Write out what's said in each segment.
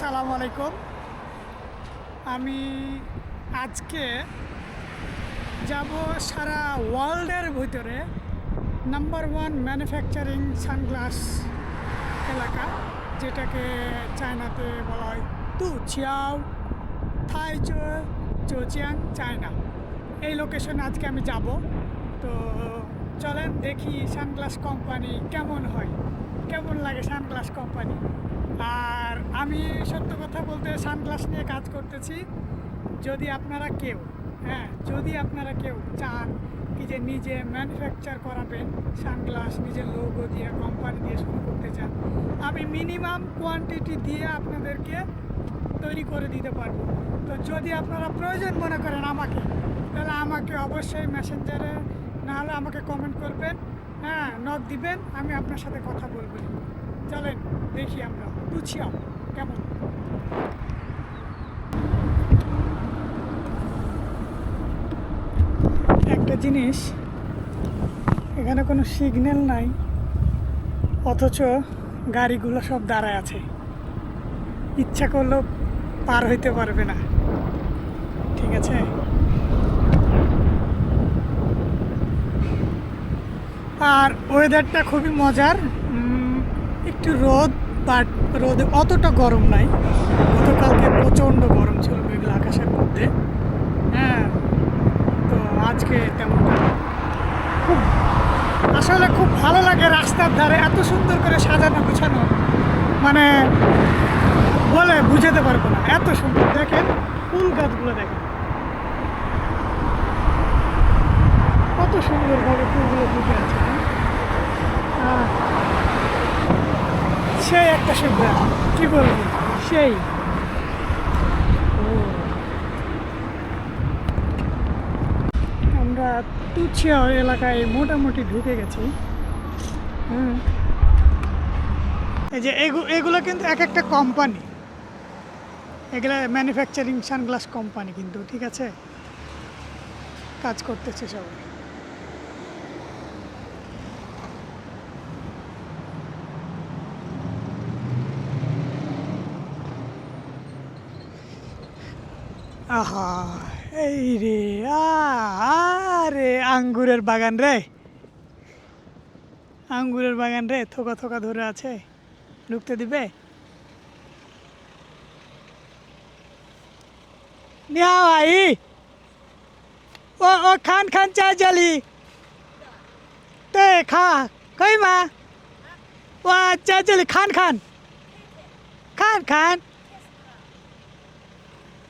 আসসালামু আলাইকুম। আমি আজকে যাব সারা ওয়ার্ল্ডের ভিতরে নাম্বার ওয়ান ম্যানুফ্যাকচারিং সানগ্লাস এলাকা, যেটাকে চায়নাতে বলা হয় তুচিয়াও থাইচো চোচিয়াং চায়না। এই লোকেশনে আজকে আমি যাব। তো চলেন দেখি সানগ্লাস কোম্পানি কেমন হয়, কেমন লাগে সানগ্লাস কোম্পানি। আর আমি সত্য কথা বলতে সানগ্লাস নিয়ে কাজ করতেছি। যদি আপনারা কেউ চান কি যে নিজে ম্যানুফ্যাকচার করাবেন সানগ্লাস, নিজের লোগো দিয়ে কোম্পানি দিয়ে শুরু করতে চান, আমি মিনিমাম কোয়ান্টিটি দিয়ে আপনাদেরকে তৈরি করে দিতে পারবো। তো যদি আপনারা প্রয়োজন মনে করেন আমাকে, তাহলে আমাকে অবশ্যই মেসেঞ্জারে না হলে আমাকে কমেন্ট করবেন, নক দিবেন, আমি আপনার সাথে কথা বলবো। চলেন দেখি আমরা তুচিয়াও কেমন। একটা জিনিস, এখানে কোনো সিগন্যাল নাই, অথচ গাড়িগুলো সব দাঁড়ায় আছে, ইচ্ছা করলেও পার হইতে পারবে না। ঠিক আছে, আর ওয়েদারটা খুবই মজার, একটু রোদ, বাট রোদে অতটা গরম নাই। গতকালকে প্রচণ্ড গরম ছিল মেঘলা আকাশের মধ্যে। তো আজকে তেমনটা খুব, আসলে খুব ভালো লাগে রাস্তার ধারে এত সুন্দর করে সাজানো গুছানো, মানে বলে বুঝাতে পারবো না, এত সুন্দর। দেখেন ফুল গাছগুলো, দেখেন কত সুন্দরভাবে ফুলগুলো ফুটে আছে। সেই একটা সুবিধা, কি বলবো, সেই। আমরা তুচিয়াও এলাকায় মোটামুটি ঢুকে গেছি। এই যে এগুলো কিন্তু এক একটা কোম্পানি, এগুলো ম্যানুফ্যাকচারিং সানগ্লাস কোম্পানি কিন্তু, ঠিক আছে, কাজ করতেছে সবাই। আহা, এই রে, আরে আঙ্গুরের বাগান রে, আঙ্গুরের বাগান রে, থোকা থোকা ধরে আছে, ঢুকতে দিবে? নিয়া ভাই, ও খান খান চা জলি তে খা, কই মা, ও চা জলি খান খান খান খান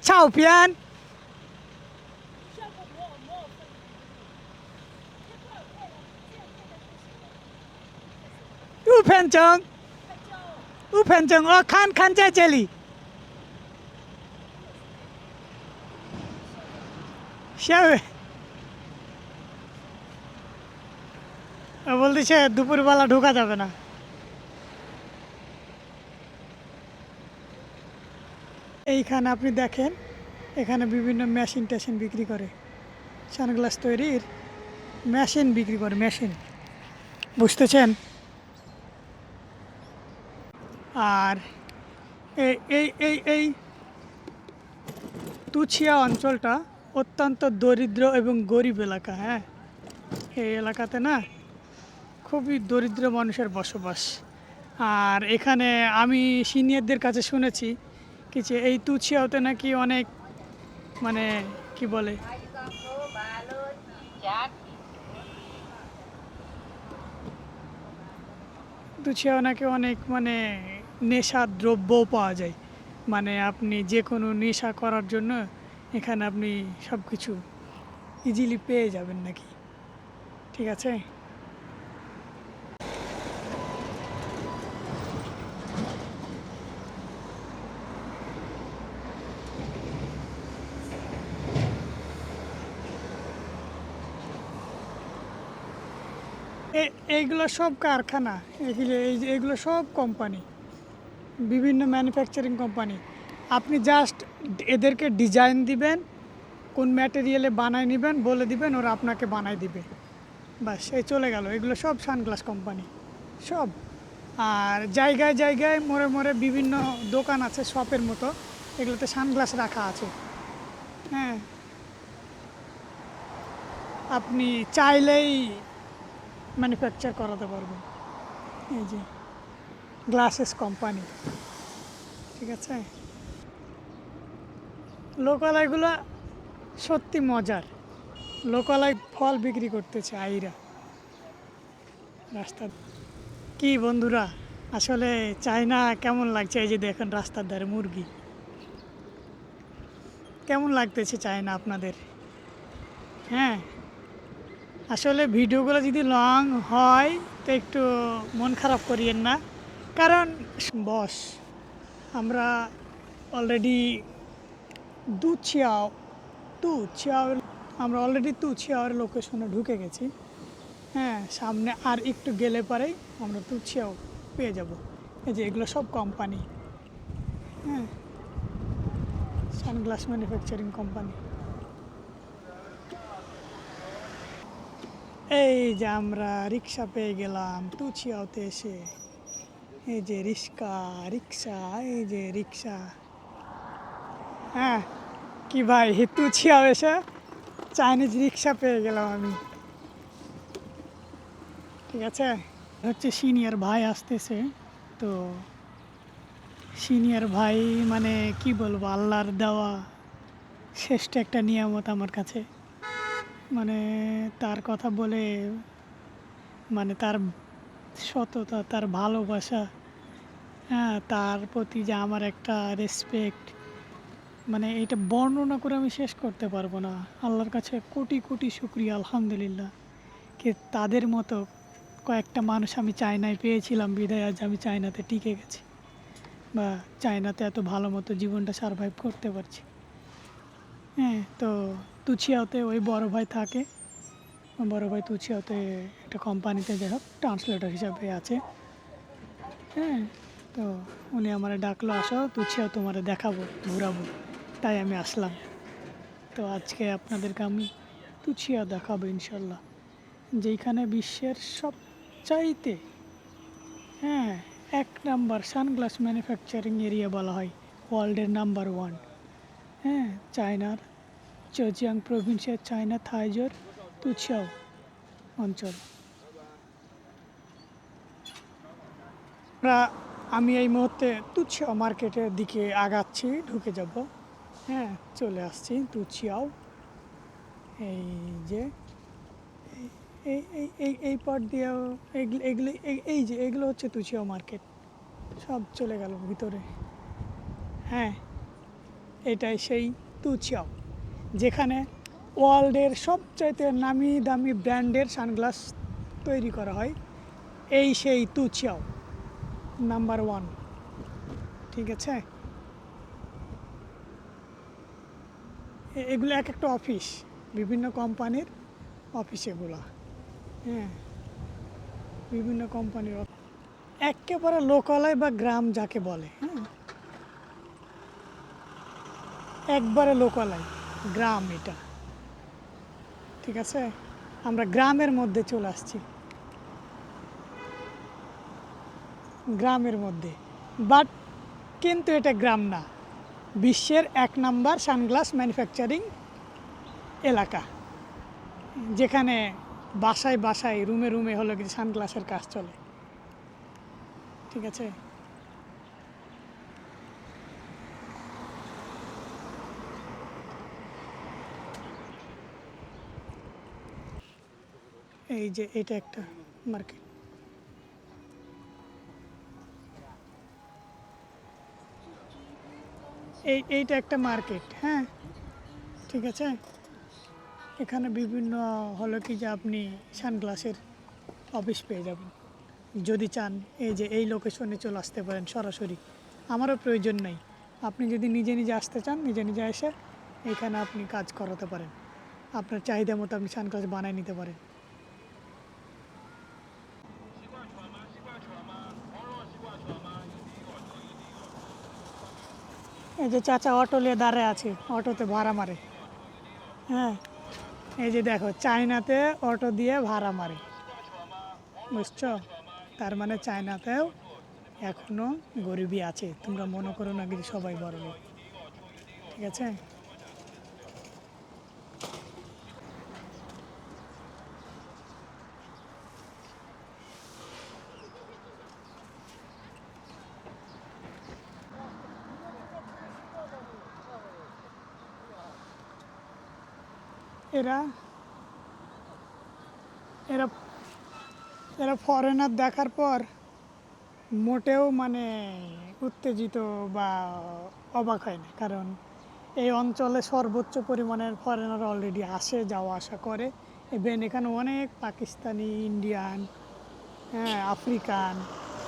চাও পিয়ান উ ফেন চং ও খান খান চা জলি বলতেছে দুপুরবেলা ঢোকা যাবে না। এইখানে আপনি দেখেন, এখানে বিভিন্ন মেশিন টেশিন বিক্রি করে, সানগ্লাস তৈরির মেশিন বিক্রি করে, মেশিন, বুঝতেছেন? আর এই এই এই এই তুচিয়া অঞ্চলটা অত্যন্ত দরিদ্র এবং গরিব এলাকা। এই এলাকাতে না খুবই দরিদ্র মানুষের বসবাস। আর এখানে আমি সিনিয়রদের কাছে শুনেছি কি যে এই তুচিয়াওতে নাকি অনেক, মানে কি বলে, তুচিয়াও নাকি অনেক, মানে নেশার দ্রব্যও পাওয়া যায়। মানে আপনি যে কোনো নেশা করার জন্য এখানে আপনি সব কিছু ইজিলি পেয়ে যাবেন নাকি, ঠিক আছে। এইগুলো সব কারখানা, এইগুলো সব কোম্পানি, বিভিন্ন ম্যানুফ্যাকচারিং কোম্পানি। আপনি জাস্ট এদেরকে ডিজাইন দিবেন, কোন ম্যাটেরিয়ালে বানায় নেবেন বলে দিবেন, ওরা আপনাকে বানায় দিবে, বাস এই চলে গেল। এগুলো সব সানগ্লাস কোম্পানি, সব। আর জায়গায় জায়গায় মোড়ে মোড়ে বিভিন্ন দোকান আছে শপের মতো, এগুলোতে সানগ্লাস রাখা আছে। হ্যাঁ, আপনি চাইলেই ম্যানুফ্যাকচার করাতে পারবেন। এই যে গ্লাসেস কোম্পানি, ঠিক আছে। লোকালয়গুলো সত্যি মজার। লোকালয় ফল বিক্রি করতেছে আইরা রাস্তার। কি বন্ধুরা, আসলে চায়না কেমন লাগছে? এই যে দেখেন রাস্তার ধারে মুরগি, কেমন লাগতেছে চায়না আপনাদের? হ্যাঁ, আসলে ভিডিওগুলো যদি লং হয় তো একটু মন খারাপ করিয়েন না, কারণ বস আমরা অলরেডি দুচিয়াও তুচিয়াও আমরা অলরেডি তুচিয়াওর লোকেশনে ঢুকে গেছি। হ্যাঁ, সামনে আর একটু গেলে পরেই আমরা তুচিয়াও পেয়ে যাব। এই যে এগুলো সব কোম্পানি, হ্যাঁ, সানগ্লাস ম্যানুফ্যাকচারিং কোম্পানি। এই যে আমরা রিক্সা পেয়ে গেলাম তুচিয়াওতে এসে। এই যে রিক্সা, এই যে রিক্সা। হ্যাঁ, কি ভাই, তুচিয়াও এসে চাইনিজ রিক্সা পেয়ে গেলাম আমি, ঠিক আছে। হচ্ছে সিনিয়র ভাই আসতেছে, তো সিনিয়র ভাই মানে কি বলবো, আল্লাহর দেওয়া শ্রেষ্ঠ একটা নিয়ামত আমার কাছে। মানে তার কথা বলে, মানে তার সততা, তার ভালোবাসা, হ্যাঁ, তার প্রতি যে আমার একটা রেসপেক্ট, মানে এটা বর্ণনা করে আমি শেষ করতে পারবো না। আল্লাহর কাছে কোটি কোটি শুকরিয়া, আলহামদুলিল্লাহ। কি তাদের মতো কয়েকটা মানুষ আমি চায়নায় পেয়েছিলাম বিধায় আজ আমি চায়নাতে টিকে গেছি, বা চায়নাতে এত ভালো মতো জীবনটা সারভাইভ করতে পারছি। হ্যাঁ, তো তুচিয়াওতে ওই বড় ভাই থাকে, বড় ভাই তুচিয়াওতে একটা কোম্পানিতে যাই হোক ট্রান্সলেটর হিসাবে আছে। হ্যাঁ, তো উনি আমার ডাকলো, আসো তুচিয়াও তোমারে দেখাবো, ঘুরাবো, তাই আমি আসলাম। তো আজকে আপনাদেরকে আমি তুচিয়াও দেখাবো ইনশাল্লাহ, যেইখানে বিশ্বের সবচাইতে, হ্যাঁ, এক নাম্বার সানগ্লাস ম্যানুফ্যাকচারিং এরিয়া বলা হয়, ওয়ার্ল্ডের নাম্বার 1। হ্যাঁ, চায়নার জেজিয়াং প্রভিন্সের চায়না থাইজোর তুচিয়াও অঞ্চল। আমরা আমি এই মুহূর্তে তুচিয়াও মার্কেটের দিকে আগাচ্ছি, ঢুকে যাব। হ্যাঁ, চলে আসছি তুচিয়াও। এই যে এই এই এই এই পার্ট দিয়েও এগুলি, এই যে এগুলো হচ্ছে তুচিয়াও মার্কেট, সব চলে গেল ভিতরে। হ্যাঁ, এটাই সেই তুচিয়াও, যেখানে ওয়ার্ল্ডের সবচাইতে নামি দামি ব্র্যান্ডের সানগ্লাস তৈরি করা হয়। এই সেই তুচিয়াও নাম্বার 1, ঠিক আছে। এগুলো এক একটা অফিস, বিভিন্ন কোম্পানির অফিস এগুলো। হ্যাঁ, বিভিন্ন কোম্পানির একেবারে লোকালয় বা গ্রাম যাকে বলে। হ্যাঁ, একবারে লোকালয় গ্রাম এটা, ঠিক আছে। আমরা গ্রামের মধ্যে চলে আসছি, গ্রামের মধ্যে, বাট কিন্তু এটা গ্রাম না, বিশ্বের 1 নাম্বার সানগ্লাস ম্যানুফ্যাকচারিং এলাকা, যেখানে বাসায় বাসায় রুমে রুমে হলো কিছু সানগ্লাসের কাজ চলে, ঠিক আছে। এই যে এটা একটা মার্কেট, এইটা একটা মার্কেট। হ্যাঁ, ঠিক আছে। এখানে বিভিন্ন হলো কি যে আপনি সানগ্লাসের অফিস পেয়ে যাবেন যদি চান। এই যে এই লোকেশনে চলে আসতে পারেন সরাসরি, আমারও প্রয়োজন নেই। আপনি যদি নিজে নিজে আসতে চান, নিজে নিজে এসে এখানে আপনি কাজ করাতে পারেন, আপনার চাহিদা মতো আপনি সানগ্লাস বানিয়ে নিতে পারেন। এই যে চাচা অটো নিয়ে দাঁড়ায় আছে, অটোতে ভাড়া মারে। হ্যাঁ, এই যে দেখো চায়নাতে অটো দিয়ে ভাড়া মারে, বুঝছো? তার মানে চায়নাতেও এখনও গরিবই আছে। তোমরা মনে করো না কিন্তু সবাই বড় লোক, ঠিক আছে? এরা এরা এরা ফরেনার দেখার পর মোটেও মানে উত্তেজিত বা অবাক হয় না, কারণ এই অঞ্চলে সর্বোচ্চ পরিমাণের ফরেনার অলরেডি আসে, যাওয়া আসা করে। ইভেন এখানে অনেক পাকিস্তানি, ইন্ডিয়ান, হ্যাঁ, আফ্রিকান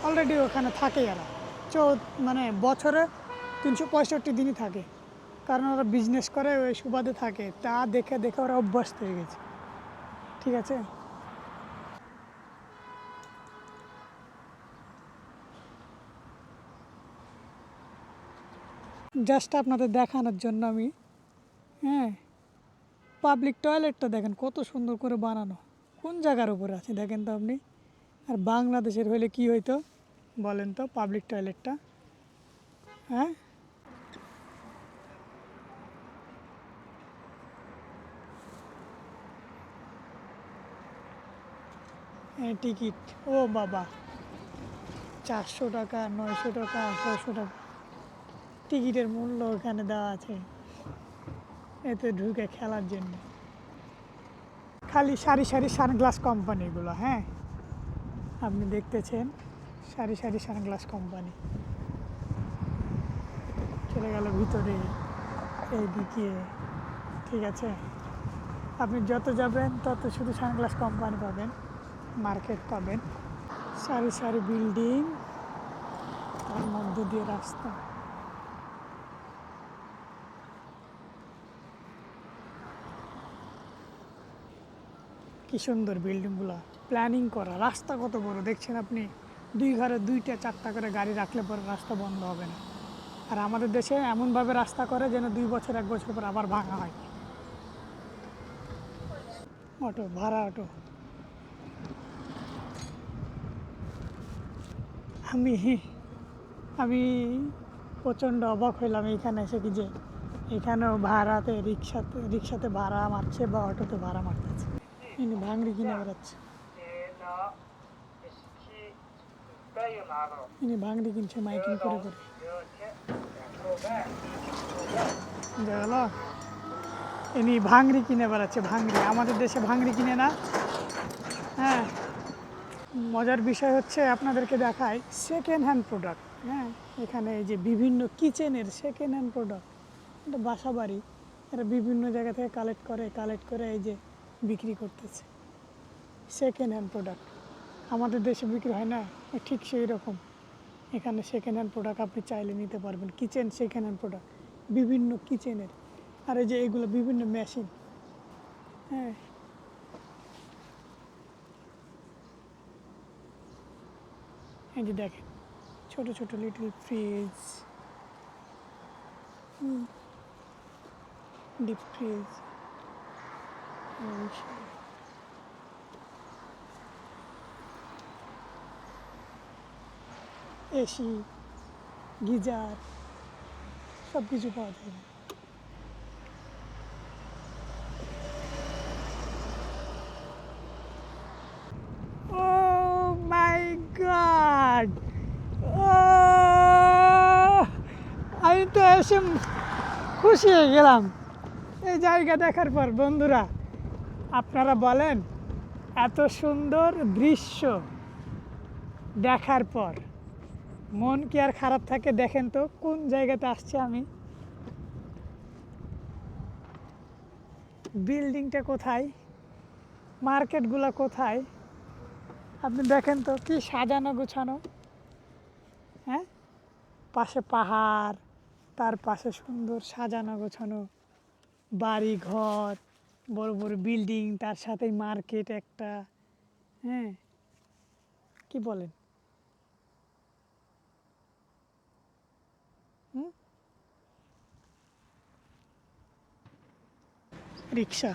অলরেডি ওখানে থাকে। এরা মানে বছরে 365 দিনই থাকে, কারণ ওরা বিজনেস করে, ওই সুবাদে থাকে। তা দেখে দেখে ওরা অভ্যস্ত হয়ে গেছে, ঠিক আছে? জাস্ট আপনাদের দেখানোর জন্য আমি, হ্যাঁ, পাবলিক টয়লেটটা দেখেন কত সুন্দর করে বানানো, কোন জায়গার উপরে আছে দেখেন তো আপনি। আর বাংলাদেশের হলে কি হইতো বলেন তো, পাবলিক টয়লেটটা, হ্যাঁ? টিকিট, ও বাবা, 400 টাকা, 900 টাকা, 600 টাকা টিকিটের মূল্য ওখানে দেওয়া আছে, এতে ঢুকে খেলার জন্য। খালি সারি সারি সানগ্লাস কোম্পানিগুলো, হ্যাঁ, আপনি দেখতেছেন সারি সারি সানগ্লাস কোম্পানি। চলে গেল ভিতরে এইদিকে, ঠিক আছে? আপনি যত যাবেন তত শুধু সানগ্লাস কোম্পানি পাবেন, মার্কেট পাবেন, সারি সারি বিল্ডিং, তার মধ্য দিয়ে রাস্তা। কি সুন্দর বিল্ডিংগুলো, প্ল্যানিং করা, রাস্তা কত বড় দেখছেন আপনি। 2 ঘরে 2টা 4টা করে গাড়ি রাখলে পরে রাস্তা বন্ধ হবে না। আর আমাদের দেশে এমনভাবে রাস্তা করে যেন 2 বছর 1 বছর পর আবার ভাঙা হয়। অটো, ভাড়া অটো। আমি আমি প্রচণ্ড অবাক হইলাম এইখানে এসে, কি যে এখানেও ভাড়াতে, রিক্সাতে ভাড়া মারছে বা অটোতে ভাড়া মারতেছে। ইনি ভাঙড়ি কিনে বেড়াচ্ছে, ইনি ভাঙড়ি কিনছে মাইকিং করে করে। গেল, ইনি ভাঙড়ি কিনে বেড়াচ্ছে, ভাঙড়ি। আমাদের দেশে ভাঙড়ি কিনে না, হ্যাঁ। মজার বিষয় হচ্ছে আপনাদেরকে দেখায় সেকেন্ড হ্যান্ড প্রোডাক্ট, হ্যাঁ। এখানে এই যে বিভিন্ন কিচেনের সেকেন্ড হ্যান্ড প্রোডাক্ট, এটা বাসা বাড়ি, এরা বিভিন্ন জায়গা থেকে কালেক্ট করে এই যে বিক্রি করতেছে সেকেন্ড হ্যান্ড প্রোডাক্ট। আমাদের দেশে বিক্রি হয় না ঠিক সেই রকম, এখানে সেকেন্ড হ্যান্ড প্রোডাক্ট আপনি চাইলে নিতে পারবেন। কিচেন সেকেন্ড হ্যান্ড প্রোডাক্ট, বিভিন্ন কিচেনের। আর এই যে এগুলো বিভিন্ন মেশিন, হ্যাঁ। এই যে দেখেন ছোট ছোট little fridge, deep fridge, AC, geyser, সব কিছু পাওয়া যায়। ও মাই গড, ও, আমি তো এসে খুশি হয়ে গেলাম এই জায়গা দেখার পর। বন্ধুরা, আপনারা বলেন, এত সুন্দর দৃশ্য দেখার পর মন কি আর খারাপ থাকে? দেখেন তো কোন জায়গাতে আসছে আমি, বিল্ডিংটা কোথায়, মার্কেটগুলো কোথায়, আপনি দেখেন তো কি সাজানো গোছানো, হ্যাঁ। পাশে পাহাড়, তার পাশে সুন্দর সাজানো গোছানো বাড়ি ঘর, বড় বড় বিল্ডিং, তার সাথে মার্কেট একটা, হ্যাঁ। কি বলেন? রিক্সা,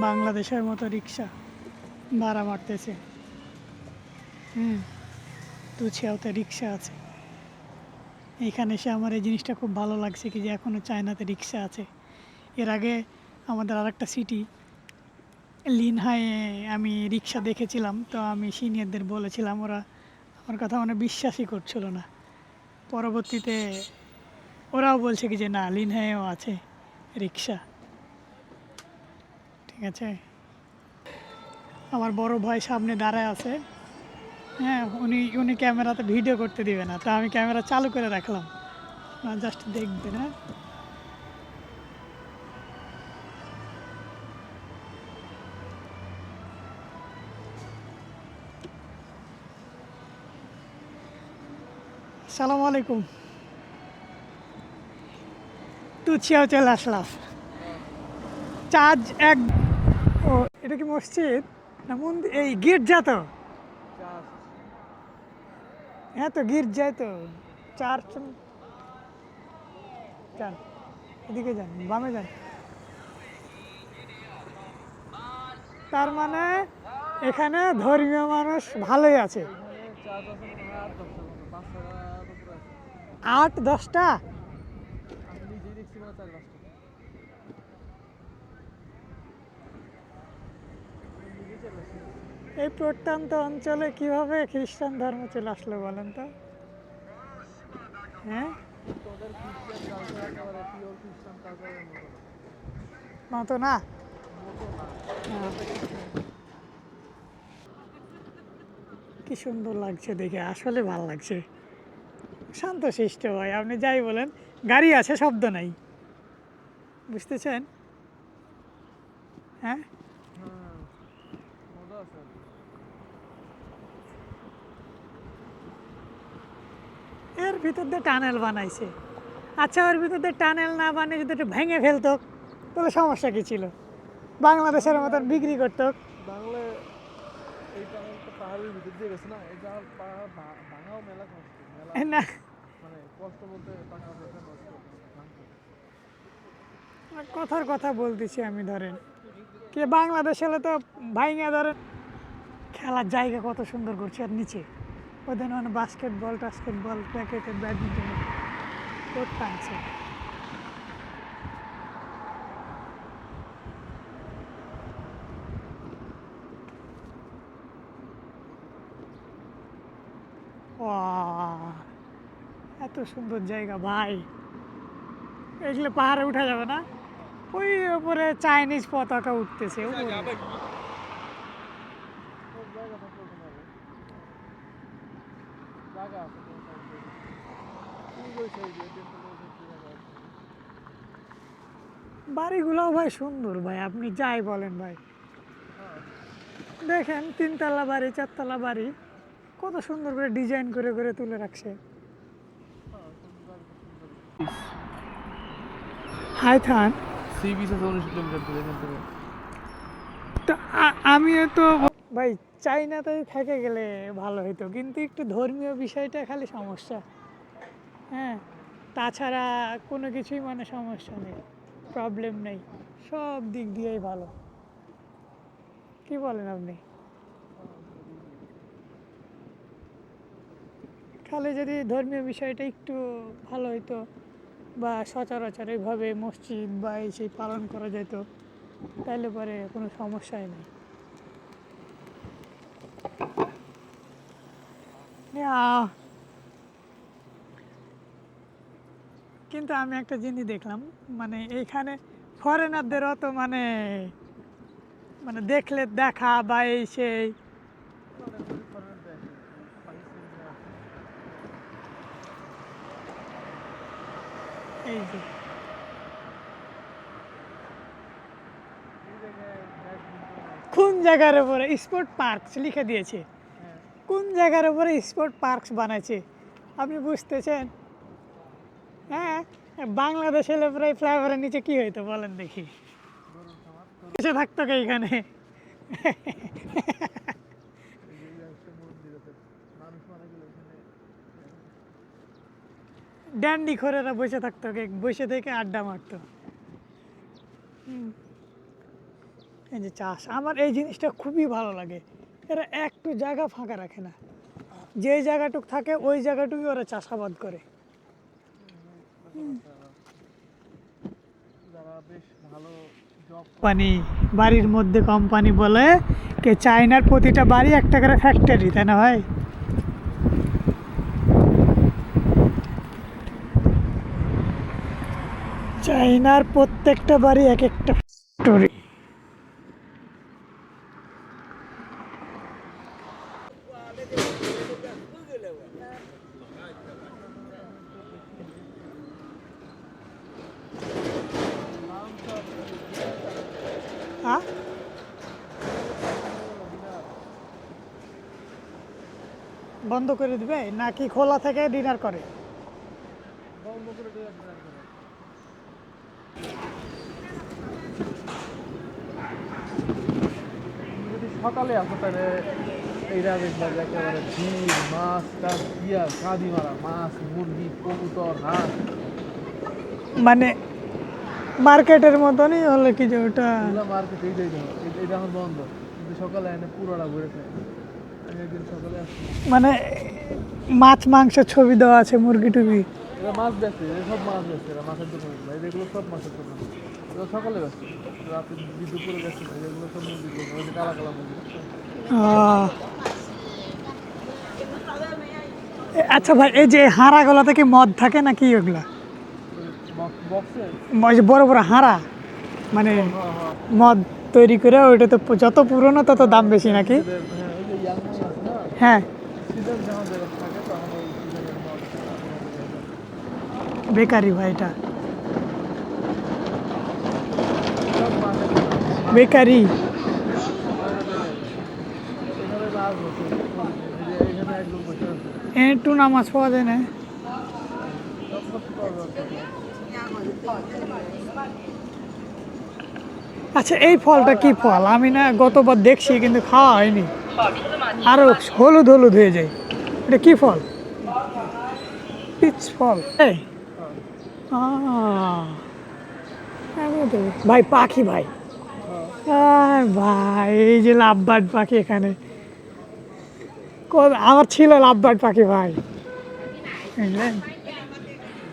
বাংলাদেশের মতো রিক্সা ভাড়া মারতেছে, হুম। তুছিয়াতে রিক্সা আছে। এইখানে এসে আমার এই জিনিসটা খুব ভালো লাগছে কি যে এখনও চায়নাতে রিক্সা আছে। এর আগে আমাদের আরেকটা সিটি লিনহায়ে আমি রিক্সা দেখেছিলাম, তো আমি সিনিয়রদের বলেছিলাম, ওরা আমার কথা মানে বিশ্বাসই করছিল না। পরবর্তীতে ওরাও বলছে কি যে না, লিনহায়েও আছে রিক্সা। ঠিক আছে, আমার বড় ভাই সামনে দাঁড়ায় আছে। হ্যাঁ, উনি উনি ক্যামেরাতে ভিডিও করতে দিবে না, তো আমি ক্যামেরা চালু করে রাখলাম, জাস্ট দেখবেন। হ্যাঁ, আসসালামু আলাইকুম। তুছিয়াও চলে আসলাম। চার্জ এক। ও, এটা কি মসজিদ না মন্দির? এই গির্জা তো। হ্যাঁ, তো গির্জায় তো চার্চ। যান, এদিকে যান, বামে যান। তার মানে এখানে ধর্মীয় মানুষ ভালোই আছে। 8-10টা। এই প্রত্যন্ত অঞ্চলে কিভাবে খ্রিস্টান ধর্ম চলে আসলো বলেন তো? হ্যাঁ, মতো না। কি সুন্দর লাগছে দেখে, আসলে ভালো লাগছে। শান্তশিষ্ট ভাই, আপনি যাই বলেন, গাড়ি আছে, শব্দ নাই, বুঝতেছেন? হ্যাঁ, এর ভিতর দিয়ে টানেল বানাইছে। আচ্ছা, ওর ভিতর দিয়ে টানেল না বানিয়ে যদি একটু ভেঙে ফেলতো তাহলে সমস্যা কি ছিল? বাংলাদেশের মতন বিক্রি করতো। বাংলায় এই টানেলটা পাহাড়ের ভিতর দিয়ে গেছে না, এই জাহাজ পাহাড় ভাঙাও মেলা কষ্ট, মেলা না, মানে কষ্ট বলতে টাকা পয়সা নষ্ট ভাঙতে। কথার কথা বলতেছি আমি, ধরেন কে বাংলাদেশ হলে তো ভাইঙা ধরেন। খেলার জায়গা কত সুন্দর করছে, আর নিচে ওদের মানে বাস্কেটবল টাস্কেটবল ক্রিকেটের ব্যাডমিন্টন কোর্ট টানছে। ওয়াও, এত সুন্দর জায়গা ভাই, এগুলো পাহাড়ে উঠা যাবে না? ওই উপরে চাইনিজ পতাকা উঠতেছে উপরে। সব জায়গা থাকলে ওখানে হবে, জায়গা আছে কোনো সব জায়গায়। ওই সাইডে টেম্পল ওই সাইডে জায়গা আছে। বাড়িগুলোও ভাই সুন্দর ভাই, আপনি যাই বলেন ভাই। দেখেন 3 তলা বাড়ি 4 তলা বাড়ি, কত সুন্দর করে ডিজাইন করে করে তুলে রাখছে। হাইথান। সি বিচ আছে 19 কিলোমিটার দূরে এখান থেকে। তো আমিও তো ভাই চাইনাতে থেকে গেলে ভালো হতো, কিন্তু একটু ধর্মীয় বিষয়টা খালি সমস্যা। হ্যাঁ, তাছাড়া কোনো কিছুই মানে সমস্যা নেই, প্রবলেম নেই, সব দিক দিয়েই ভালো। কি বলেন আপনি? খালি যদি ধর্মীয় বিষয়টা একটু ভালো হতো, বা সচরাচর এইভাবে মসজিদ বা এই সেই পালন করা যেত, তাহলে পরে কোনো সমস্যাই নেই। কিন্তু আমি একটা জিনিস দেখলাম, মানে এইখানে ফরেনারদেরও তো মানে মানে দেখলে দেখা বা এই সেই, এই যে কোন জায়গার উপরে স্পোর্ট পার্কস লিখে দিয়েছে, কোন জায়গার উপরে স্পোর্ট পার্কস বানাইছে আপনি বুঝতেছেন? হ্যাঁ, বাংলাদেশ এলে প্রায় ফ্লাইওভারের নিচে কি হইতো বলেন দেখি, এসে থাকতো কে এখানে? ড্যান্ডি খোরেরা বসে থাকতো, কে বসে থেকে আড্ডা মারতো। এই যে চাষ, আমার এই জিনিসটা খুবই ভালো লাগে, এরা একটু জায়গা ফাঁকা রাখে না, যে জায়গাটুক থাকে ওই জায়গাটুকুই ওরা চাষাবাদ করে। যারা বেশ ভালো জব কোম্পানি, বাড়ির মধ্যে কোম্পানি বলে কে চায়নার প্রতিটা বাড়ি একটা করে ফ্যাক্টরি, তাই না ভাই? চায়নার প্রত্যেকটা বাড়ি এক একটা ফ্যাক্টরি। হ্যাঁ, বন্ধ করে দিবে নাকি খোলা থেকে ডিনার করে? বন্ধ করে দিয়ে ডিনার করে। যদি সকালে আসো তাহলে এইটা দেখবা যে একেবারে ডিম মাছ টাছ দিয়া কাঁদি মারা মাছ মুরগি কবুতর হাঁস মানে মার্কেটের মতনই হলো কি যে ওটা এগুলো মার্কেট এইটাই দেবো এটা এখন বন্ধ কিন্তু সকালে এনে পুরোটা ঘুরে খাই আমি একদিন সকালে আসছি মানে মাছ মাংসের ছবি দেওয়া আছে, মুরগি টুরগি। এরা মাছ বেচে এরা সব মাছ বেচে এরা মাছের দোকান এগুলো সব মাছের দোকান এরা সকালে বেচে রাতে দুপুরে বেচে না এগুলো সব মুরগির দোকান ওই যে কালা কালা মুরগি আচ্ছা ভাই, এই যে হাঁড়াগুলোতে কি মদ থাকে নাকি ওগুলা? বক্সে ওই যে বড় বড় হাঁড়া, মানে মদ তৈরি করে ওইটা তো যত পুরনো তত দাম বেশি নাকি? হ্যাঁ ওই যে ইয়াং মাছ আছে না হ্যাঁ, সিজন যখন যেরকম থাকে তখন ওই সিজনের মাছ বেকারি ভাই, এটা সব মাছের বেকারি। এখানে মাছ বসে এখানে একদম বসে আছে টুনা মাছ পাওয়া যায় না? সব কিছু পাওয়া যাচ্ছে আচ্ছা, এই ফলটা কি ফল? আমি না গতবার দেখছি কিন্তু খাওয়া হয়নি, আরো হলুদ হলুদ হয়ে যায়। এটা কি ফল? পিচ ফল। ভাই পাখি ভাই, ভাই এই যে লাভবার্ড পাখি এখানে আমার ছিল লাভবার্ড পাখি ভাই, বুঝলেন?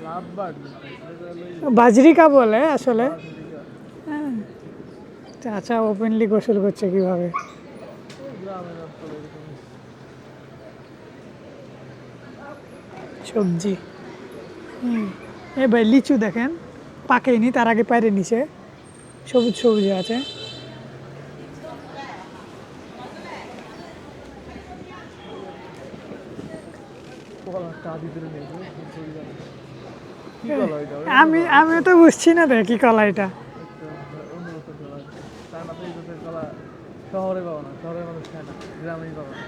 লাভ বাড় বাজরিকা বলে আসলে। হ্যাঁ, চাচা ওপেনলি গোসল করছে কিভাবে। গ্রামের অঞ্চলে এরকম সবজি। এই ভাই লিচু দেখেন, পাকেনি, তার আগে পাইরে নিছে, সবুজ সবুজ আছে। কলা কাঁদি ধরে নিয়ে কি কলা এটা আমিও তো বুঝছি না রে কি কলা এটা। অন্য বছর কলা চায়না তো এই বছর কলা শহরে পাবো না শহরের মানুষ খায় না গ্রামেই পাবো না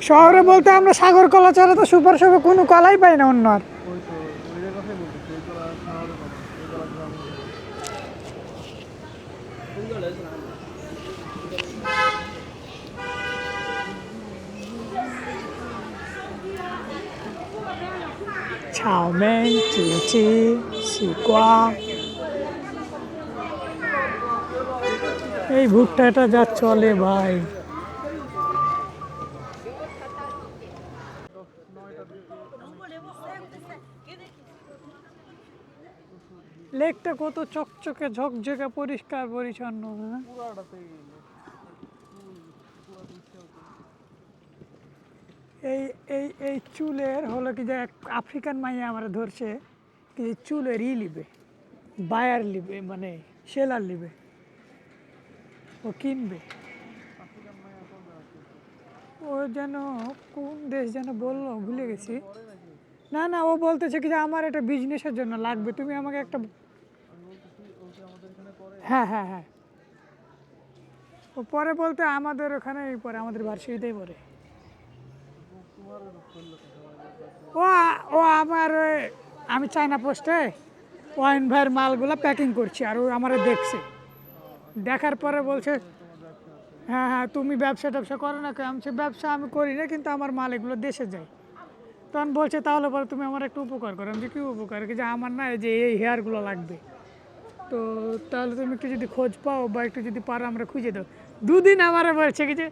শহরে বলতে আমরা সাগর কলা ছাড়া তো সুপার শপে কোনো কলাই পাই না অন্য আর। ওই তো ওই যে কথাই বলতেছি এই কলা শহরে পাবো না এই কলা গ্রামে চাউমিন, চিচি, সিকুয়া, এই ভুট্টাটা যা চলে ভাই। লেকটা কত চকচকে ঝকঝকে পরিষ্কার পরিচ্ছন্ন, হ্যাঁ? পুরাটাতেই এই এই এই চুলের হলো কি যে এক আফ্রিকান মাইয়া আমার ধরছে কি চুলের লিবে, বায়ার লিবে, মানে সেলার লিবে, ও কিনবে। ও যেন কোন দেশ যেন বললো, ভুলে গেছি। না না, ও বলতেছে কি যে আমার এটা বিজনেসের জন্য লাগবে, তুমি আমাকে একটা। হ্যাঁ হ্যাঁ হ্যাঁ, ও পরে বলতে আমাদের ওখানে পরে আমাদের ভার্সিটিতেই পড়ে। ও ও আমার আমি চায়না পোস্টে ওয়াইন ভাইয়ের মালগুলো প্যাকিং করছি, আর ও আমার দেখছে, দেখার পরে বলছে হ্যাঁ হ্যাঁ তুমি ব্যবসা ট্যাবসা করো না? আমি সে ব্যবসা আমি করি না, কিন্তু আমার মাল এগুলো দেশে যায়। তখন বলছে তাহলে পরে তুমি আমার একটা উপকার করো। আমি যে কী উপকার? কি যে আমার না এই যে এই হেয়ারগুলো লাগবে, তো তাহলে তুমি একটু যদি খোঁজ পাও বা একটু যদি পারো আমরা খুঁজে দাও। দুদিন আমারে বলছে কি যে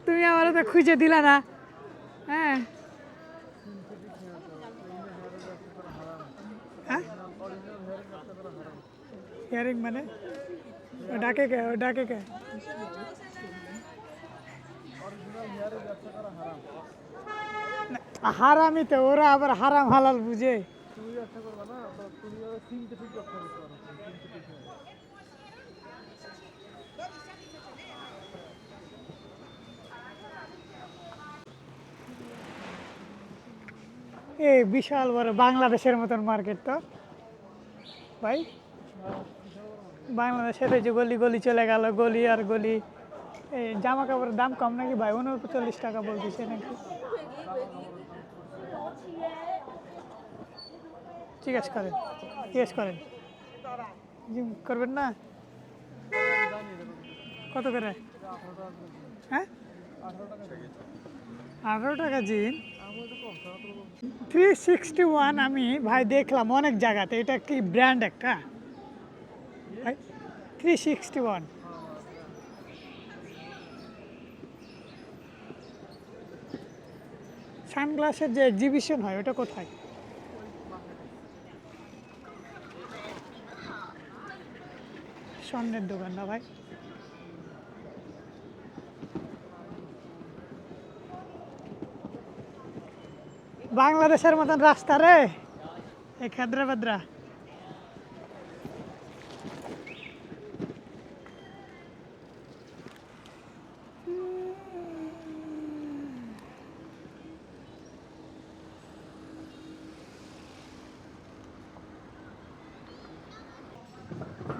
তুমি আমার তো খুঁজে দিলা না, হ্যাঁ ইয়ারিং মানে ও ডাকে কে অরিজিনাল হেয়ারের ব্যবসা করা হারাম। হারামই তো, ওরা আবার হারাম হালাল বুঝে। তুমি ব্যবসা করবা না, তো তুমি সিনথেটিক ব্যবসা করতে পারো। Synthetic hair. এই বিশাল বড় বাংলাদেশের মতন মার্কেট তো ভাই। বাংলাদেশের এই যে গলি গলি চলে গেল, গলি আর গলি। এই জামা কাপড়ের দাম কম নাকি ভাই? 39 টাকা বলতেছে নাকি? জিজ্ঞেস করেন, করবেন না? কত করে? হ্যাঁ, 18 টাকা জিন। 361 আমি ভাই দেখলাম অনেক জায়গাতে। এটা কি ব্র্যান্ড একটা ভাই? 361 সানগ্লাসের যে এক্সিবিশন হয় ওটা কোথায়? স্বর্ণের দোকান না ভাই? বাংলাদেশের মতন রাস্তা রে এই খাদ্রা বাদ্রা।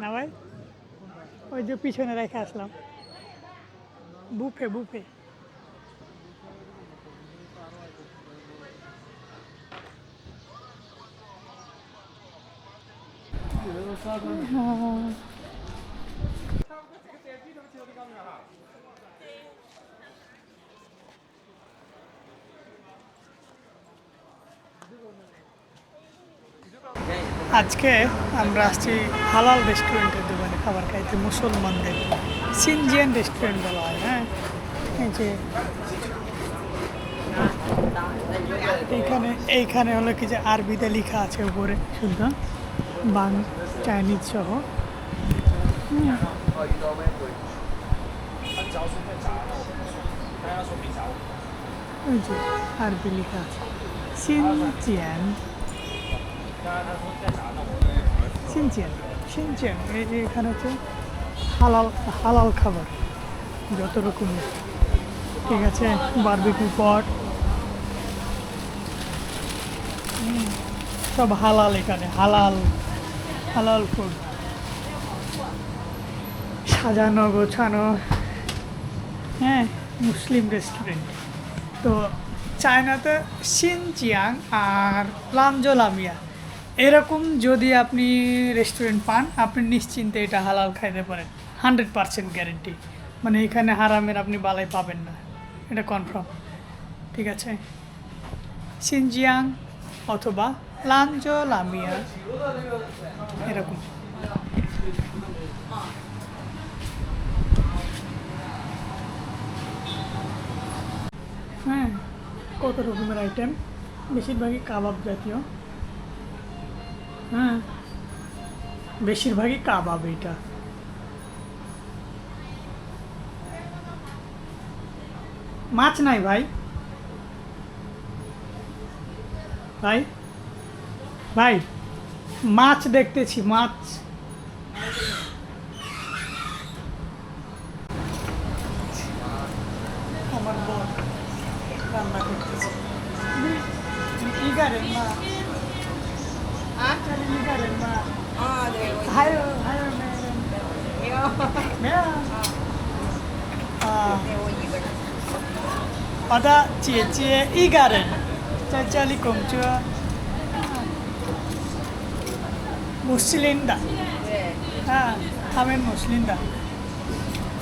না ভাই, ওই যে পিছনে রেখে আসলাম বুফে। আজকে আমরা আসছি হালাল রেস্টুরেন্টের দোকানে খাবার খাইতে, মুসলমানদের সিনজিয়ান রেস্টুরেন্ট বলা হয়। হ্যাঁ, এই যে এইখানে হলো কি যে আরবিতে লেখা আছে উপরে শুদ্ধ চাইনিজ সহ। ওই যে আরবি লেখা আছে সিনজিয়ান। এই যে এখানে হচ্ছে হালাল খাবার যত রকমের, ঠিক আছে। বারবিকিউ পট সব হালাল, এখানে হালাল ফুড, সাজানো গোছানো। হ্যাঁ, মুসলিম রেস্টুরেন্ট তো। চায়নাতে সিনজিয়াং আর লামজোলামিয়া এরকম যদি আপনি রেস্টুরেন্ট পান, আপনি নিশ্চিন্তে এটা হালাল খাইতে পারেন, 100% গ্যারেন্টি। মানে এখানে হারামের আপনি বালাই পাবেন না, এটা কনফার্ম, ঠিক আছে। সিনজিয়াং অথবা লামজোলামিয়া এরকম। হ্যাঁ, কত রকমের আইটেম, বেশিরভাগই কাবাব জাতীয়। হ্যাঁ, বেশিরভাগই কাবাব। এটা মাছ নাই ভাই। মাছ দেখতেছি, মাছ। আমার বোন রান্না করতেছে। ইগারেন মা, 이가는 막 아, 네. 하요 매 네, 이거. 어다 지에 이가는 짜짜리 공주 মুসলিমরা। হ্যাঁ, আমি মুসলিমরা।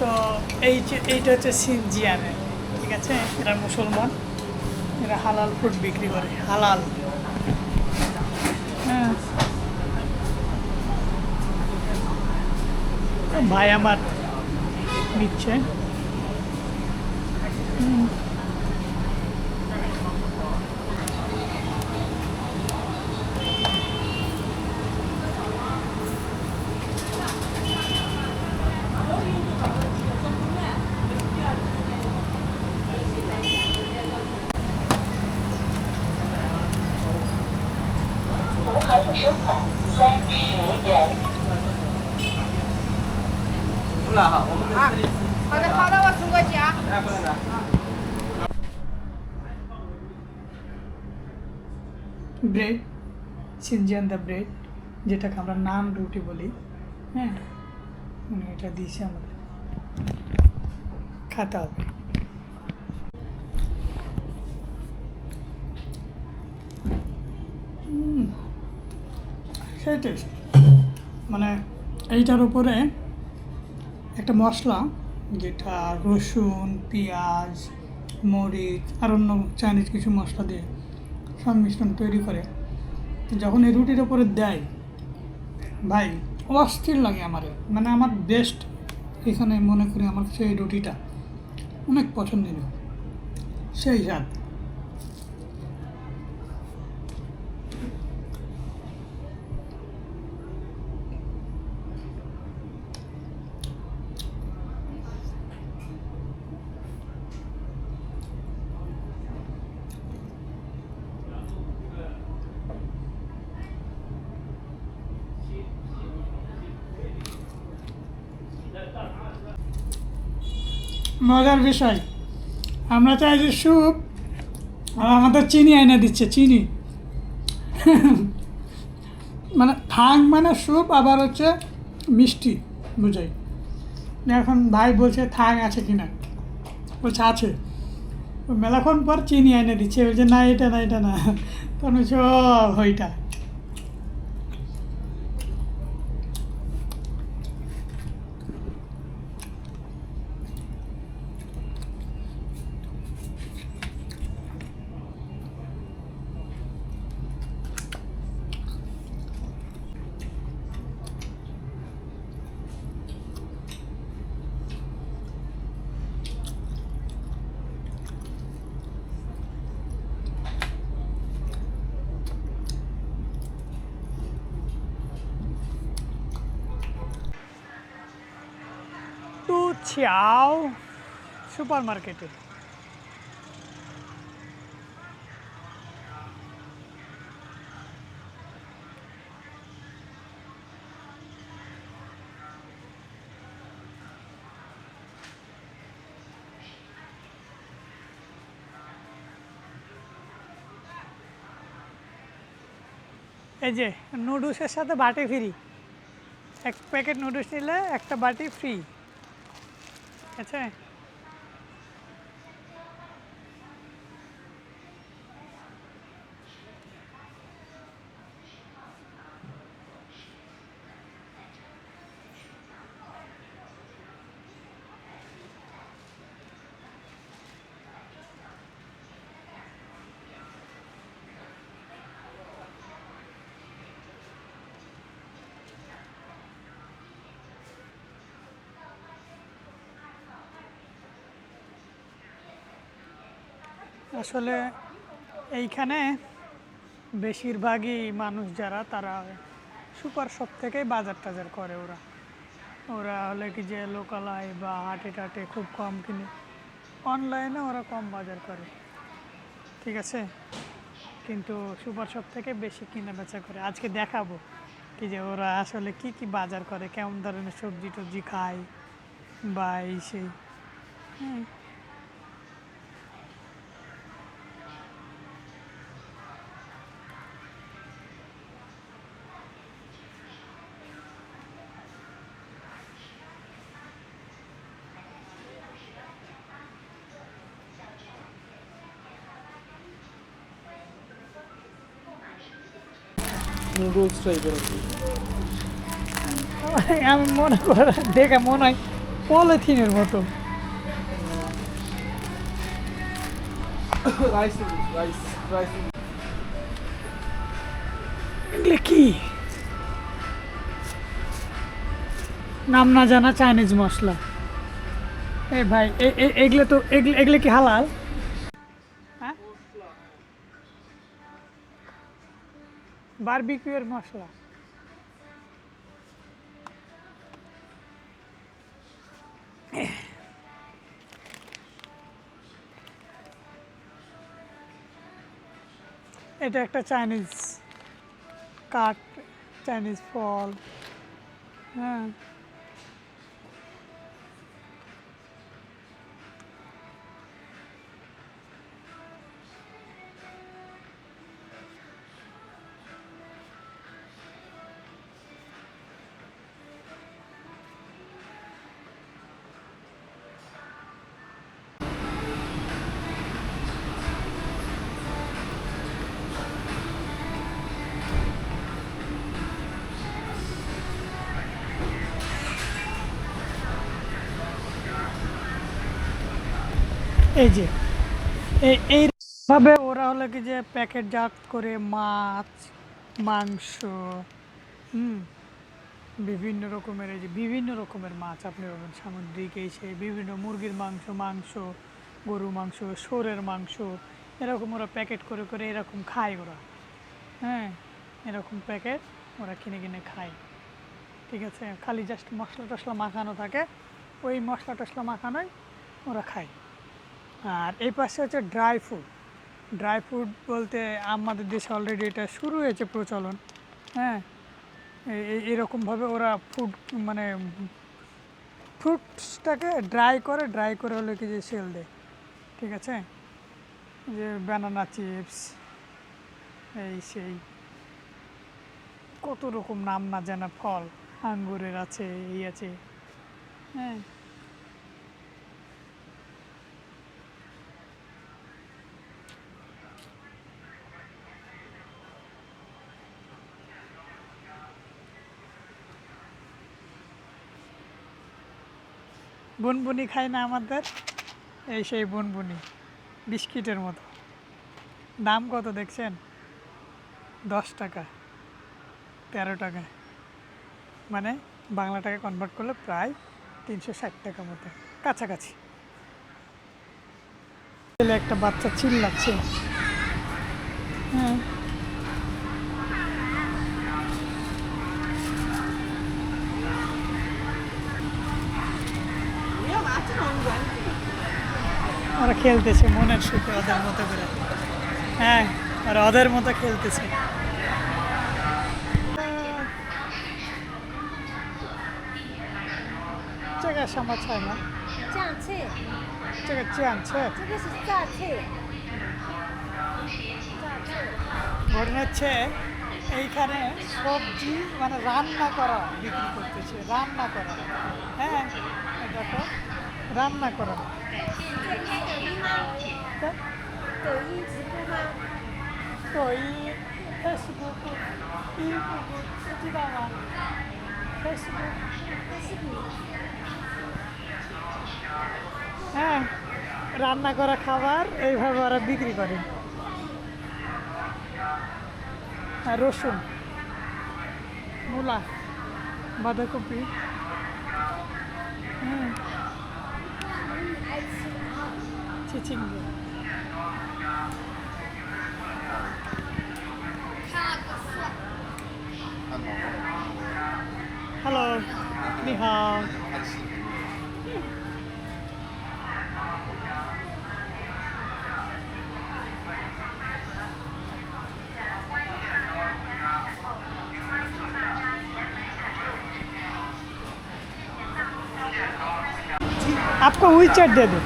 তো এইটা হচ্ছে সিনজিয়ানে, ঠিক আছে। এরা মুসলমান, এরা হালাল ফুড বিক্রি করে, হালাল। হ্যাঁ, ভাই আমার নিচ্ছে। 好的，好的，我出个价。ব্রেড, সিনজিয়ান দ্য ব্রেড, যেটাকে আমরা নান রুটি বলি, হ্যাঁ, মানে এটা দিয়েছে আমাদের, খেতে হবে। সেই টেস্ট, মানে এইটার উপরে একটা মশলা, যেটা রসুন, পেঁয়াজ, মরিচ আর অন্য চাইনিজ কিছু মশলা দিয়ে সংমিশ্রণ তৈরি করে যখন এই রুটির ওপরে দেয়, ভাই অস্থির লাগে আমার, মানে আমার বেস্ট এখানে মনে করি আমার সেই রুটিটা অনেক পছন্দের, সেই স্বাদ। মজার বিষয়, আমরা চাই যে স্যুপ, আর আমাদের চিনি এনে দিচ্ছে, চিনি। মানে থাং মানে স্যুপ, আবার হচ্ছে মিষ্টি বুঝাই। এখন ভাই বলছে থাং আছে কি না, বলছে আছে, মেলাক্ষণ পর চিনি এনে দিচ্ছে, বলছে না এটা না, এটা না, তখন হচ্ছে ও ওইটা। টু ছিয়াও সুপার মার্কেটে। এই যে নুডলসের সাথে বাটি ফ্রি, এক প্যাকেট নুডলস নিলে একটা বাটি ফ্রি, আচ্ছা। আসলে এইখানে বেশিরভাগই মানুষ যারা, তারা সুপার শপ থেকেই বাজার টাজার করে। ওরা ওরা হলে কি যে লোকালয় বা হাটে টাটে খুব কম কিনে, অনলাইনে ওরা কম বাজার করে, ঠিক আছে, কিন্তু সুপার শপ থেকে বেশি কিনা বেচা করে। আজকে দেখাবো কি যে ওরা আসলে কি কি বাজার করে, কেমন ধরনের সবজি টবজি খায় বা এই সেই, হ্যাঁ। নুডলস টাইপের আর কি। আমি মনে করে দেখে মনে হয় পলিথিনের মতো। রাইস রাইস রাইস এগুলো কি নাম না জানা চাইনিজ মশলা। এ ভাই এগুলো তো এগুলো কি হালাল? হ্যাঁ, বারবিকিউর মশলা। এটা একটা চাইনিজ কাঠ, চাইনিজ ফল, হ্যাঁ। এই যে এইভাবে ওরা হলো কি যে প্যাকেটজাত করে মাছ, মাংস, হুম, বিভিন্ন রকমের, এই যে বিভিন্ন রকমের মাছ আপনি পাবেন সামুদ্রিক, এই সেই বিভিন্ন মুরগির মাংস, গরু মাংস, শুয়োরের মাংস, এরকম ওরা প্যাকেট করে করে এরকম খায় ওরা, হ্যাঁ, এরকম প্যাকেট ওরা কিনে কিনে খায়, ঠিক আছে। খালি জাস্ট মশলা টশলা মাখানো থাকে, ওই মশলা টশলা মাখানোই ওরা খায়। আর এই পাশে হচ্ছে ড্রাই ফ্রুট বলতে আমাদের দেশে অলরেডি এটা শুরু হয়েছে প্রচলন, হ্যাঁ। এরকমভাবে ওরা মানে ফ্রুটসটাকে ড্রাই করে হলে কি যে সেল দেয়, ঠিক আছে। যে ব্যানানা চিপস, এই সেই কত রকম নাম না জানা ফল, আঙ্গুরের আছে, এই আছে, হ্যাঁ। বুনবুনি খায় না আমাদের, এই সেই বুনবুনি বিস্কিটের মতো। দাম কত দেখছেন? 10 টাকা, 13 টাকা, মানে বাংলা টাকা কনভার্ট করলে প্রায় 360 টাকা মতো, কাছাকাছি। একটা বাচ্চা চিল্লাচ্ছে, হ্যাঁ। ওরা খেলতেছে মনের সুখে ওদের মতো করে, হ্যাঁ, ওরা ওদের মতো খেলতেছে।这个什么菜呢？酱翅，这个酱翅，这个是炸翅，炸翅。মনে হচ্ছে এইখানে সবজি মানে রান্না করা বিক্রি করতেছে, রান্না করা, হ্যাঁ, এই দেখো রান্না করা। 在开抖音吗？抖音直播吗？抖音、Facebook、YouTube 知道吗？Facebook、视频。 হ্যাঁ, রান্না করা খাবার এইভাবে ওরা বিক্রি করে। আর রসুন, মূলা, বাঁধাকপি, চিচিঙ্গা। হ্যালো, নি হাও। आपको WeChat दे दो,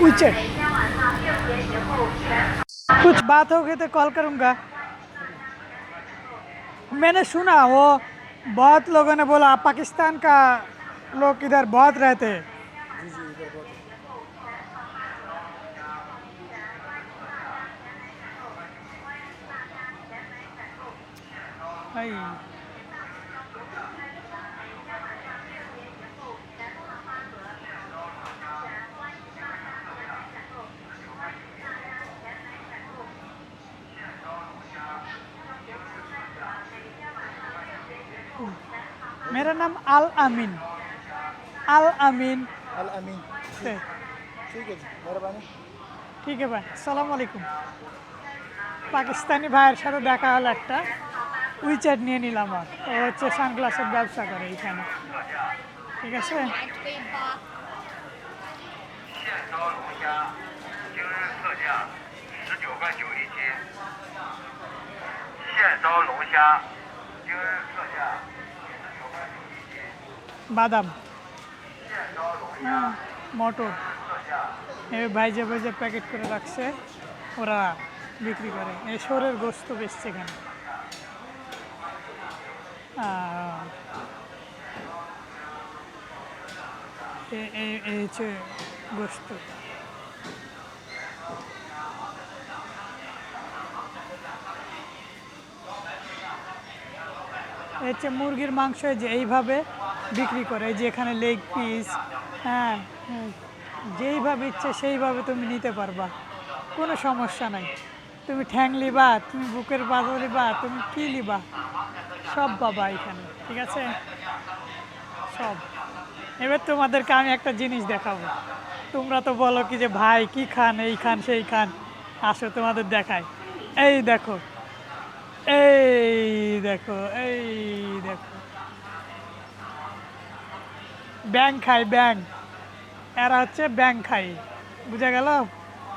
WeChat। कुछ बात होगी तो कॉल करूँगा। मैंने सुना वो बहुत लोगों ने बोला पाकिस्तान का लोग इधर बहुत रहते हैं। भाई मेरा नाम अल अमीन, अल अमीन। अल अमीन, से ठीक है जी, मेहरबानी। ঠিক আছে ভাই, আসসালামু আলাইকুম। পাকিস্তানি ভাইয়ের সাথে দেখা হলো একটা, উইচ্যাট নিয়ে নিলাম। আর ও হচ্ছে সানগ্লাসের ব্যবসা করে এইখানে, ঠিক আছে। 现烧龙虾，今日特价19.9块一斤。现烧龙虾虾，金色价。 বাদাম, হ্যাঁ মটর, এই ভাইজে ভাইজে প্যাকেট করে রাখছে, ওরা বিক্রি করে। এই শোরের গোস্ত বেচছে এখানে। এই হচ্ছে গোস্ত। হচ্ছে মুরগির মাংস যে এইভাবে বিক্রি করে, এই যে এখানে লেগ পিস, হ্যাঁ যেইভাবে ইচ্ছে সেইভাবে তুমি নিতে পারবা, কোনো সমস্যা নাই। তুমি ঠ্যাং লিবা, তুমি বুকের বাজা লিবা, তুমি কী লিবা, সব পাবা এখানে, ঠিক আছে সব। এবার তোমাদেরকে আমি একটা জিনিস দেখাবো। তোমরা তো বলো কি যে ভাই কি খান, এই খান সেই খান, আসো তোমাদের দেখাই। এই দেখো, এই দেখো, এই দেখো, ব্যাং খাই, ব্যাং। এরা হচ্ছে ব্যাং খাই, বুঝা গেল,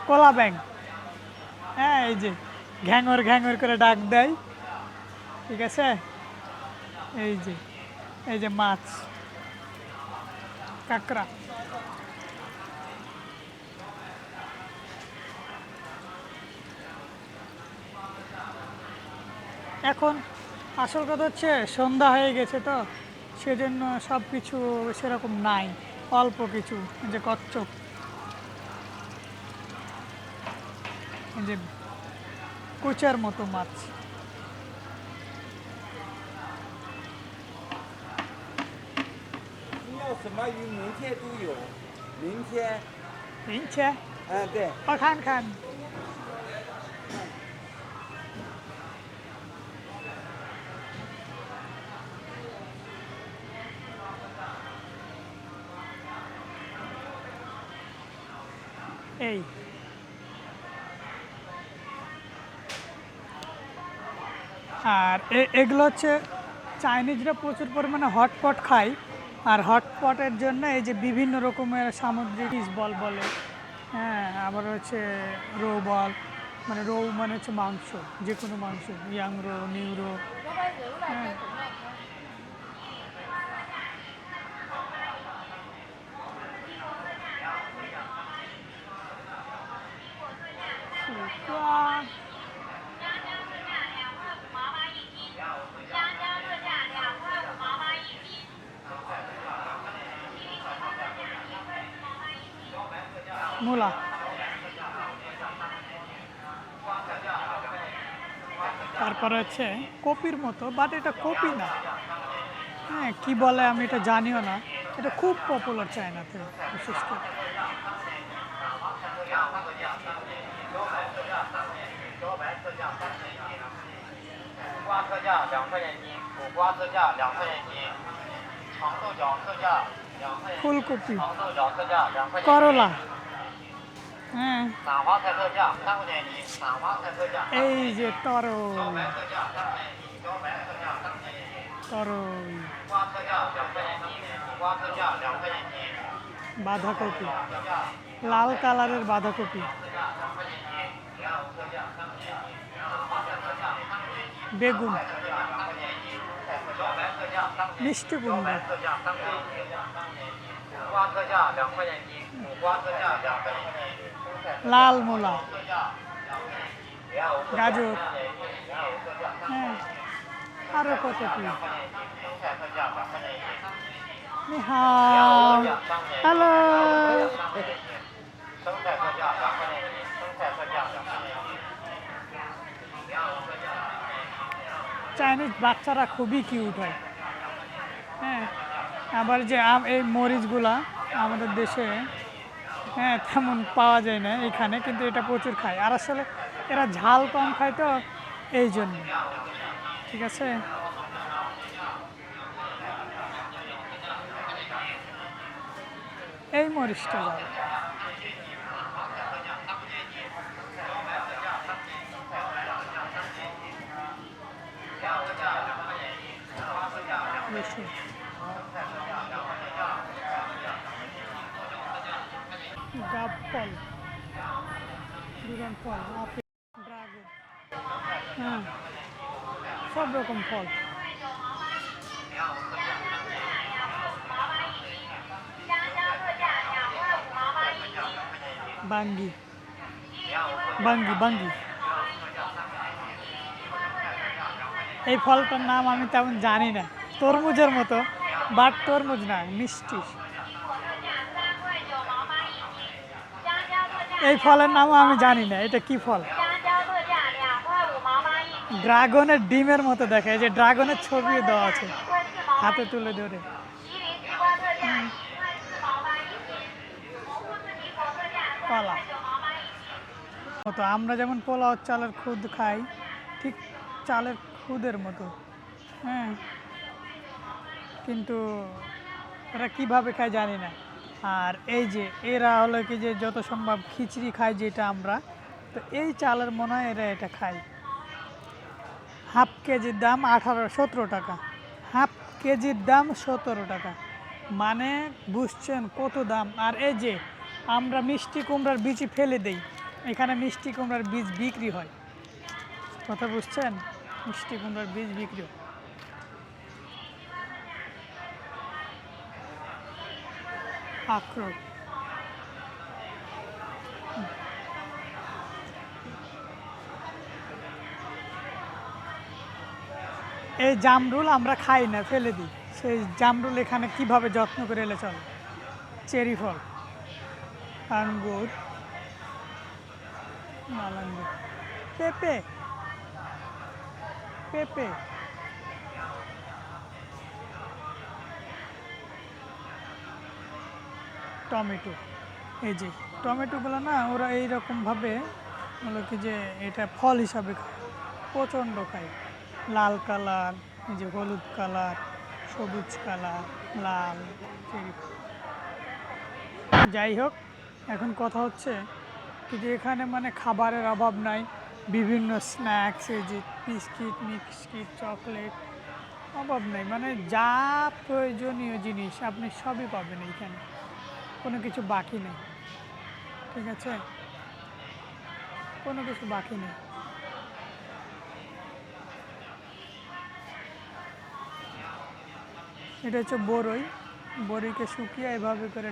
কলা ব্যাং। হ্যাঁ এই যে ঘ্যাঙর ঘ্যাঙর করে ডাক দেয়, ঠিক আছে। এই যে মাছ, কাঁকড়া। এখন আসল কথা হচ্ছে সন্ধ্যা হয়ে গেছে, তো সেজন্য সব কিছু সেরকম নাই, অল্প কিছু। এই যে কচ্ছপ, এই যে কুচার মতো মাছ। 要什么鱼明天都有，明天， নিচ্ছে 对， খান খান। এই আর এগুলো হচ্ছে চাইনিজরা প্রচুর পরিমাণে হটপট খায়, আর হটপটের জন্য এই যে বিভিন্ন রকমের সামুদ্রিক ডিশ বল বলে, হ্যাঁ আবার হচ্ছে রো বল, মানে রৌ মানে হচ্ছে মাংস, যে কোনো মাংস, ইয়াং রো, নিউ রো, হ্যাঁ মূলা। তারপরে হচ্ছে কপির মতো, বাট এটা কপি না, হ্যাঁ কি বলে আমি এটা জানিও না। এটা খুব পপুলার চায়নাতে, বিশেষ করে। 苦瓜特价2块钱一斤，苦瓜特价2块钱一斤，长豆角特价2块钱一斤， ফুলকপি, 长豆角特价2块钱一斤， করলা, হ্যাঁ 散花菜特价3块钱一斤，散花菜特价， এই যে তরল, 白特价3块钱一斤，茭白特价3块钱一斤， তরল, 苦瓜特价2块钱一斤，苦瓜特价2块钱一斤， বাঁধাকপি, লাল কালারের বাঁধাকপি, বেগুন, মিষ্টি কুমড়া, 苦瓜特价2块钱一斤，苦瓜特价2块钱一斤， লাল মূলা, গাজর, হ্যাঁ আরও কত কি। নিহাও, হ্যালো। 生菜特价2块钱一斤，生菜特价2块钱一斤。 চাইনিজ বাচ্চারা খুবই কিউট হয়, হ্যাঁ আবার যে এই মরিচগুলা আমাদের দেশে হ্যাঁ তেমন পাওয়া যায় না এখানে, কিন্তু এটা প্রচুর খায়। আর আসলে এরা ঝাল কম খায় তো এই জন্য, ঠিক আছে। এই মরিচটা যাবে, বেশি গাব ফল, ড্রাগন ফল, আপেল, ড্রাগন, হ্যাঁ সব রকম ফল। বাঙ্গি বাঙ্গি বাঙ্গি এই ফলটার নাম আমি তেমন জানি না, তরমুজের মতো, বাট তরমুজ না, মিষ্টি। এই ফলের নামও আমি জানি না এটা কি ফল। ড্রাগনের ডিমের মতো দেখে, এই যে ড্রাগনের ছবিও দেওয়া আছে হাতে তুলে ধরে। কলা মতো আমরা যেমন পোলাও চালের খুদ খাই, ঠিক চালের খুদের মতো। হ্যাঁ, কিন্তু এরা কিভাবে খায় জানি না। আর এই যে এরা হলো কি যে যত সম্ভব খিচড়ি খায় যেটা আমরা, তো এই চালের মনে হয় এরা এটা খায়। হাফ কেজির দাম 17 টাকা, হাফ কেজির দাম 17 টাকা, মানে বুঝছেন কত দাম। আর এই যে আমরা মিষ্টি কুমড়ার বীজ ফেলে দেই, এখানে মিষ্টি কুমড়ার বীজ বিক্রি হয়, কথা বুঝছেন, মিষ্টি কুমড়ার বীজ বিক্রি হয়। আখরোট, এই জামরুল আমরা খাই না, ফেলে দিই, সেই জামরুল এখানে কিভাবে যত্ন করে এলে চলে। চেরি ফল, আঙ্গুর, মালাঙ্গুর, পেঁপে, পেঁপে, টমেটো। এই যে টমেটোগুলো না ওরা এইরকমভাবে হলো কি যে এটা ফল হিসাবে খায়, প্রচণ্ড খায়। লাল কালার, এই যে হলুদ কালার, সবুজ কালার, লাল, চেরি। যাই হোক, এখন কথা হচ্ছে কি যে এখানে মানে খাবারের অভাব নাই, বিভিন্ন স্ন্যাক্স, এই যে বিস্কিট, মিক্সকিট, চকলেট, অভাব নেই, মানে যা প্রয়োজনীয় জিনিস আপনি সবই পাবেন এইখানে, কোনো কিছু বাকি নেই, ঠিক আছে, কোনো কিছু বাকি নেই। এটা হচ্ছে বড়ই, বড়িকে শুকিয়ে এভাবে করে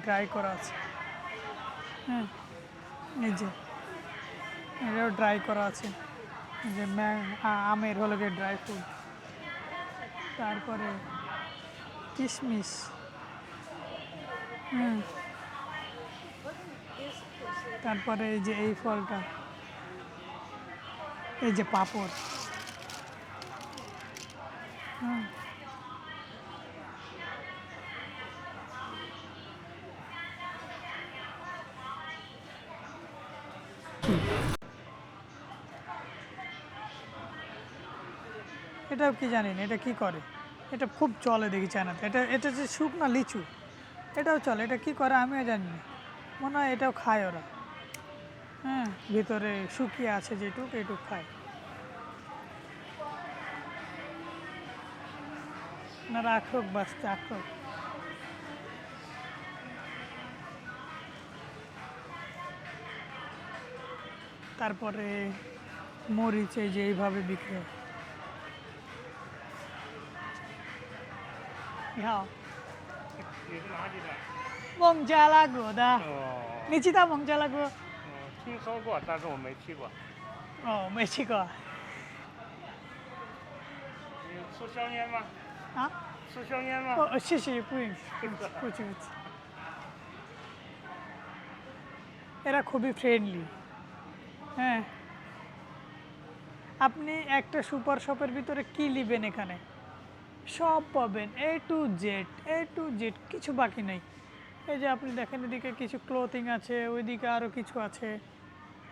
ড্রাই করা আছে। হ্যাঁ, এই যে এটাও ড্রাই করা আছে, এই যে আমের হলো গিয়ে ড্রাই ফ্রুট। তারপরে কিশমিশ, তারপরে এই যে এই ফলটা, এই যে পাপড়, এটাও কি জানি না, এটা কি করে, এটা খুব চলে দেখি চায়নাতে। এটা এটা যে শুকনা লিচু, এটাও চলে, এটা কি করে আমিও জানি না, মনে হয় এটাও খায় ওরা। হ্যাঁ, ভিতরে শুকিয়ে আছে যেটুক, এটুক খায় না। আখরোট বাঁচতে, আখরোট, তারপরে মরিচ, এই যে এইভাবে বিক্রি হয়। হ্যাঁ, 孟加拉果的，哦，你知道孟加拉果？听说过，但是我没去过。哦，没去过你吃香烟吗？啊。吃香烟吗？哦，谢谢，不用，不去不去。এরা খুবই ফ্রেন্ডলি। হ্যাঁ, আপনি একটা সুপার শপের ভিতরে কি নেবেন এখানে সব পাবেন, এ to Z, A to Z, কিছু বাকি নেই। এই যে আপনি দেখেন এদিকে কিছু ক্লোথিং আছে, ওইদিকে আরও কিছু আছে,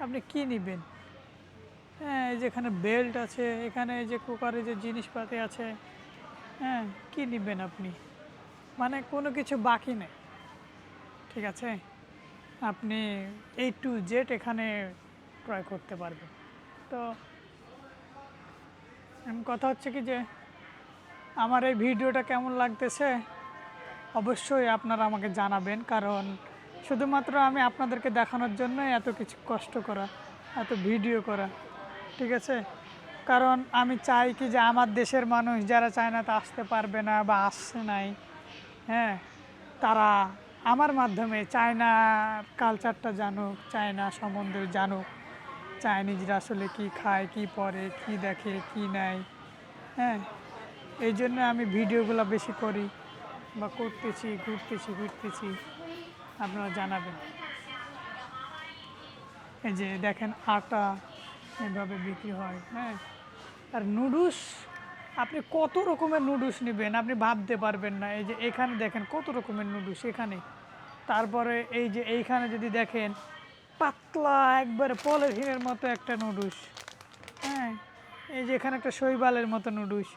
আপনি কি নেবেন। হ্যাঁ, এই যে এখানে বেল্ট আছে, এখানে এই যে কুকারে যে জিনিসপাতি আছে, হ্যাঁ, কি নেবেন আপনি, মানে কোনো কিছু বাকি নেই, ঠিক আছে, আপনি এ টু জেড এখানে ক্রয় করতে পারবেন। তো কথা হচ্ছে কি যে আমার এই ভিডিওটা কেমন লাগতেছে অবশ্যই আপনারা আমাকে জানাবেন, কারণ শুধুমাত্র আমি আপনাদেরকে দেখানোর জন্য এত কিছু কষ্ট করা, এত ভিডিও করা, ঠিক আছে। কারণ আমি চাই কি যে আমার দেশের মানুষ যারা চায়নাতে আসতে পারবে না বা আসছে নাই, হ্যাঁ, তারা আমার মাধ্যমে চায়নার কালচারটা জানুক, চায়না সম্বন্ধে জানুক, চাইনিজরা আসলে কী খায়, কী পরে, কী দেখে, কী নেয়, হ্যাঁ। এই জন্য আমি ভিডিওগুলো বেশি করি বা করতেছি, ঘুরতেছি, আপনারা জানাবেন। এই যে দেখেন আটা এভাবে বিক্রি হয়, হ্যাঁ। আর নুডলস, আপনি কত রকমের নুডলস নেবেন আপনি ভাবতে পারবেন না। এই যে এখানে দেখেন কত রকমের নুডলস এখানে। তারপরে এই যে এইখানে যদি দেখেন পাতলা একবারে পলিথিনের মতো একটা নুডলস, হ্যাঁ। এই যে এখানে একটা শৈবালের মতো নুডলস।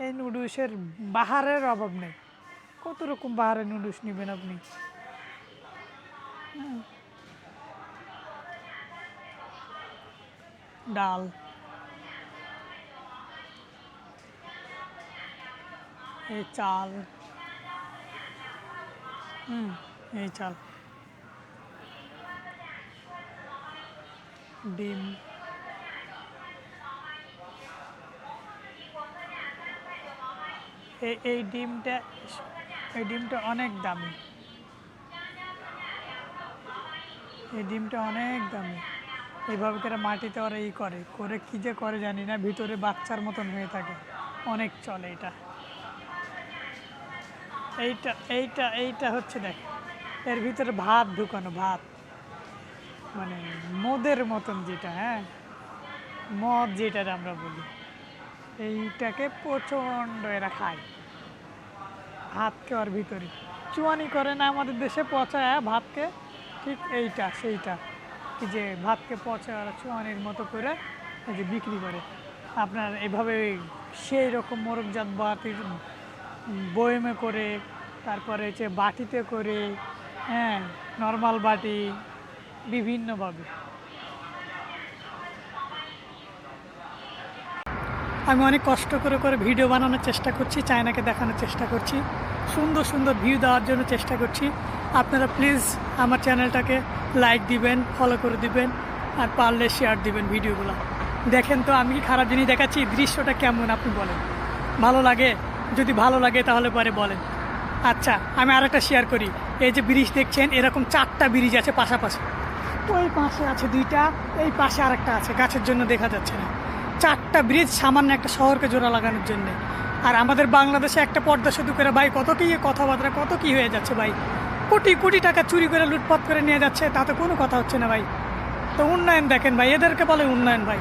এই নুডলসের বাহারের অভাব নেই। কত রকম বাহারের নুডলস নেবেন আপনি, হ্যাঁ। ডাল, এই চাল, এই চাল, ডিম, এই ডিমটা অনেক দামি, এই ডিমটা অনেক দামি। এইভাবে করে মাটিতে ওরা করে কী যে করে জানি না, ভিতরে বাচ্চার মতন হয়ে থাকে, অনেক চলে এটা। এইটা হচ্ছে দেখ, এর ভিতরে ভাত ঢুকানো, ভাত মানে মদের মতন যেটা, হ্যাঁ, মদ যেটা আমরা বলি, এইটাকে প্রচণ্ড এরা খায়। ভাতকে ওর ভিতরে চুয়ানি করে না আমাদের দেশে পচায় ভাতকে, ঠিক এইটা সেইটা, কি যে ভাতকে পচায় ওরা চুয়ানির মতো করে এই যে বিক্রি করে। আপনার এভাবে সেই রকম মোরগজাত ভাত বয়েমে করে, তারপরে হচ্ছে বাটিতে করে, হ্যাঁ, নর্মাল বাটি, বিভিন্নভাবে। আমি অনেক কষ্ট করে ভিডিও বানানোর চেষ্টা করছি, চায়নাকে দেখানোর চেষ্টা করছি, সুন্দর ভিউ দেওয়ার জন্য চেষ্টা করছি। আপনারা প্লিজ আমার চ্যানেলটাকে লাইক দিবেন, ফলো করে দিবেন, আর পারলে শেয়ার দিবেন ভিডিওগুলো। দেখেন তো আমি কি খারাপ জিনিস দেখাচ্ছি? দৃশ্যটা কেমন আপনি বলেন, ভালো লাগে? যদি ভালো লাগে তাহলে পরে বলেন। আচ্ছা, আমি আরেকটা শেয়ার করি। এই যে ব্রিজ দেখছেন, এরকম 4টা ব্রিজ আছে পাশাপাশি। ওই পাশে আছে 2টা, এই পাশে আরেকটা আছে, গাছের জন্য দেখা যাচ্ছে না। 4টা ব্রিজ সামান্য একটা শহরকে জোড়া লাগানোর জন্যে। আর আমাদের বাংলাদেশে একটা পর্দা সেতু করে ভাই কত কি কথাবার্তা, কত কি হয়ে যাচ্ছে ভাই, কোটি টাকা চুরি করে লুটপাট করে নিয়ে যাচ্ছে, তাতে কোনো কথা হচ্ছে না ভাই। তো উন্নয়ন দেখেন ভাই, এদেরকে বলে উন্নয়ন ভাই।